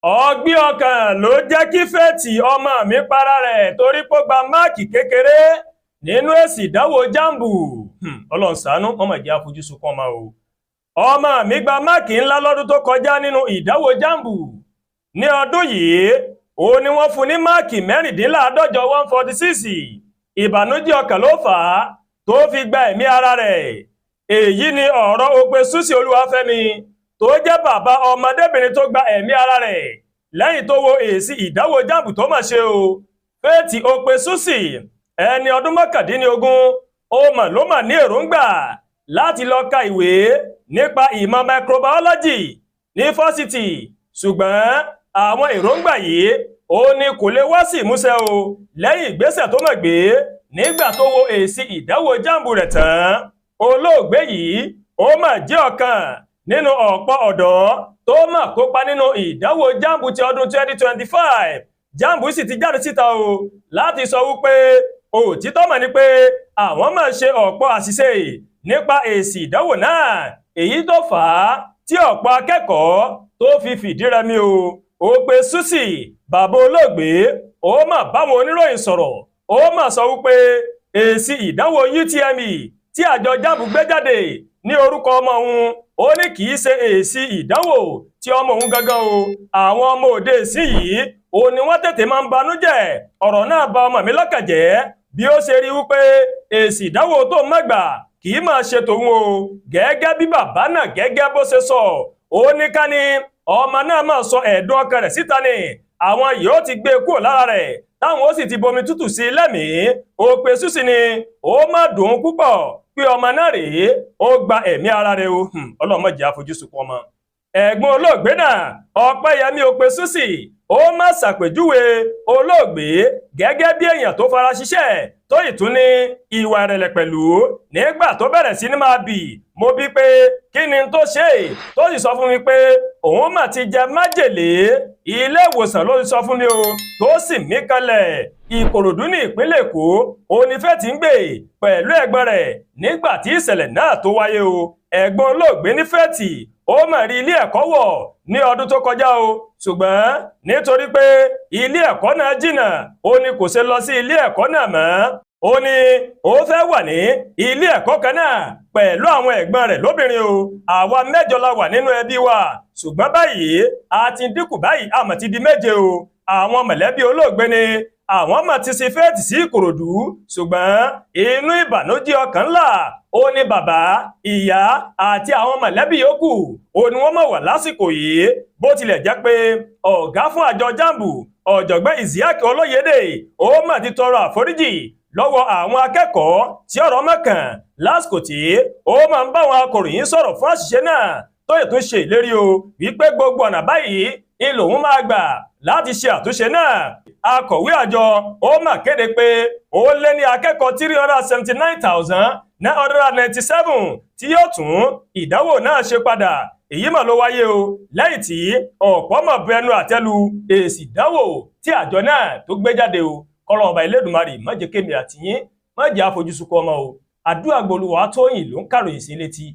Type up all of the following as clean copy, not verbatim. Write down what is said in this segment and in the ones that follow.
Ọgbẹ Ọkàn ló jẹ́ kí Fẹ́ẹ̀tì ọmọ mi para rẹ̀ torí pé ó gba máàkì kékeré nínú èsì ìdánwò Jamb. Ọlọ́run ṣàánú mọ́mọ̀ jẹ́ àfojúsùn kan máa o. Ọmọ mi gba máàkì ńlá lọ́dún tó kọjá nínú ìdánwò Jamb. Ní ọdún yìí, ó ní wọ́n fún ní máàkì 146 146. Ìbànújẹ́ ọkàn ló fà á tó fi gba ẹ̀mí ara rẹ̀. Èyí ni ọ̀rọ̀ Ọgbẹ Susi Olúwafẹ́mi tó jẹ́ bàbá ọmọdébìnrin tó gba ẹ̀mí ara rẹ̀ lẹ́yìn tó wo èsì ìdánwò Jamb tó mà ṣe o. Fẹ́ẹ̀tì Ọgbẹ Susi ẹni ọdún 19 ó mà ló mà ní èròǹgbà láti lọ ka ìwé nípa ìmọ̀ microbiology ní fásitì, ṣùgbọ́n àwọn èròǹgbà yìí ó ní kò lè wá sí ìmúṣẹ o lẹ́yìn ìgbésẹ̀ tó mà gbé nígbà tó wo èsì ìdánwò Jamb rẹ̀ tán. Olóògbé yìí ó mà jẹ́ ọ̀kan nínú ọ̀pọ̀ ọ̀dọ́ tó mà kópa nínú ìdánwò Jamb ti ọdún 2025. Jamb sì ti jáde síta o láti sọ wípé òtítọ́ mà ní pé àwọn máa ṣe ọ̀pọ̀ àṣìṣe nípa èsì ìdánwò náà, èyí tó fà á tí ọ̀pọ̀ akẹ́kọ̀ọ́ tó fi fìdí rẹmi o. Ọgbẹ Susi bàbá olóògbé ó mà báwọn oníròyìn sọ̀rọ̀, ó mà sọ wípé èsì ìdánwò utme tí àjọ Jamb gbé jáde ní orúkọ ọmọ òun ó ní kì í ṣe èsì ìdánwò tí ọmọ òun gangan o. Àwọn ọmọ òde ìsìn yìí ó ní wọ́n tètè máa ń banújẹ́. Ọ̀rọ̀ náà bà ọmọ mi lọ́kàn jẹ́ bí ó ṣe rí wípé èsì ìdánwò tó mẹ́gbà kì í máa ṣe tòun o. Gẹ́gẹ́ bí bàbá náà gẹ́gẹ́ bó ṣe sọ, ó ní ká ní ọmọ náà máa sọ ẹ̀dùn ọkàn rẹ̀ síta ni àwọn yóò ti gbé kúrò lára rẹ̀ táwọn ó sì ti bomi tútù sí i lẹ́mìí. Ọgbẹ Susi ni ó má dùn púpọ̀ pé ọmọ náà rèé ó gba ẹ̀mí ara rẹ̀ o. Ọlọ́mọ jẹ́ àfojúsùn ọmọ. Ẹ̀gbọ́n olóògbé náà Ọpẹ́yẹmí Ọgbẹ Susi ó má ṣàpèjúwe olóògbé gẹ́gẹ́ bí èèyàn tó fara ṣiṣẹ́ tó ìtún ní ìwà ìrẹ̀lẹ̀ pẹ̀lú. Nígbà tó bẹ̀rẹ̀ sí ní máa bì mo bí pé kí ni tó ṣe tó sì sọ fún mi pé òun mà ti jẹ májèlé. Ilé ìwòsàn ló sọ fún mi o tó sì mí kanlẹ̀. Ìkòròdú ní ìpínlẹ̀ Èkó onífẹ́ ti ń gbé pẹ̀lú ẹ̀gbọ́n rẹ̀ nígbà tí ìṣẹ̀lẹ̀ náà tó wáyé o. Ẹ̀gbọ́n olóògbé ní Fẹ́ẹ̀tì ó mà rí ilé ẹ̀kọ́ wọ̀ ní ọdún tó kọjá o, ṣùgbọ́n nítorí pé ilé ẹ̀kọ́ náà jìnnà ó ní kò ṣe lọ sí ilé ẹ̀kọ́ náà mọ́. Ó ní ó fẹ́ wà ní ilé ẹ̀kọ́ kan náà pẹ̀lú àwọn ẹ̀gbọ́n rẹ̀ lóbìnrin o. Àwa 7 la wà nínú ẹbí wa, ṣùgbọ́n báyìí a ti dínkù báyìí a mà ti di 7 o. Àwọn mọ̀lẹ́bí olóògbé ni àwọn mà ti ṣe Fẹ́ẹ̀tì sí Ìkòròdú, ṣùgbọ́n inú ìbànújẹ́ ọkàn ńlá ó ní bàbá, ìyá àti àwọn mọ̀lẹ́bí yòókù ó ní wọ́n mọ̀ wà lásìkò yìí. Bó tilẹ̀ jẹ́ pé ọ̀gá fún àjọ Jamb ọ̀jọ̀gbọ́n Isiaki Olóyèdè ó mà ti tọrọ àforíjì lọ́wọ́ àwọn akẹ́kọ̀ọ́ tí ọ̀rọ̀ mọ̀kàn lásìkò tí ó máa ń bá àwọn akọ̀ròyìn sọ̀rọ̀ fún àṣìṣe náà tó yẹ tó ṣe ìlérí o wípé gbogbo ọ̀nà báyìí ìlò òun máa gbà láti ṣe àtúnṣe náà. Akọ̀wé àjọ ó mà kéde pé ó lé ní akẹ́kọ̀ọ́ 379,997 tí yóò tún ìdánwò náà ṣe padà. Èyí mà ló wáyé o lẹ́yìn tí ọ̀pọ̀ mọ̀ bẹnu àtẹ́lu èsì ìdánwò tí àjọ náà tó gbé jáde o. Kọ́lọ́run ọba Elédùmarè má jẹ́ kémi àtìyín má jẹ́ àfojúsùn ọmọ o. Àdúrà Olúwatóyìn ló ń kàròyìn sí létí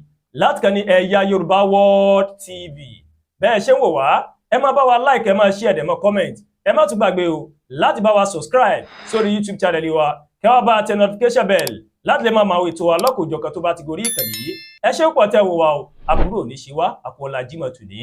láti kàn ní Eyayoruba World TV. Bẹ́ẹ̀ ṣe ń wò wá ẹ má bá wa like, ẹ má share, ẹ má comment, ẹ má tún gbàgbé o láti bá wa subscribe sórí YouTube channel wa kẹ́ wá bá tẹ notification bell láti lè máa wo ètò alọ́kòjọ̀kan tó bá ti gorí ìkànnì yìí. Ẹ ṣé púpọ̀ tẹ́ wò wá o, àbúrò ní ṣe wá àpọ̀lá Jímọ̀ tòní.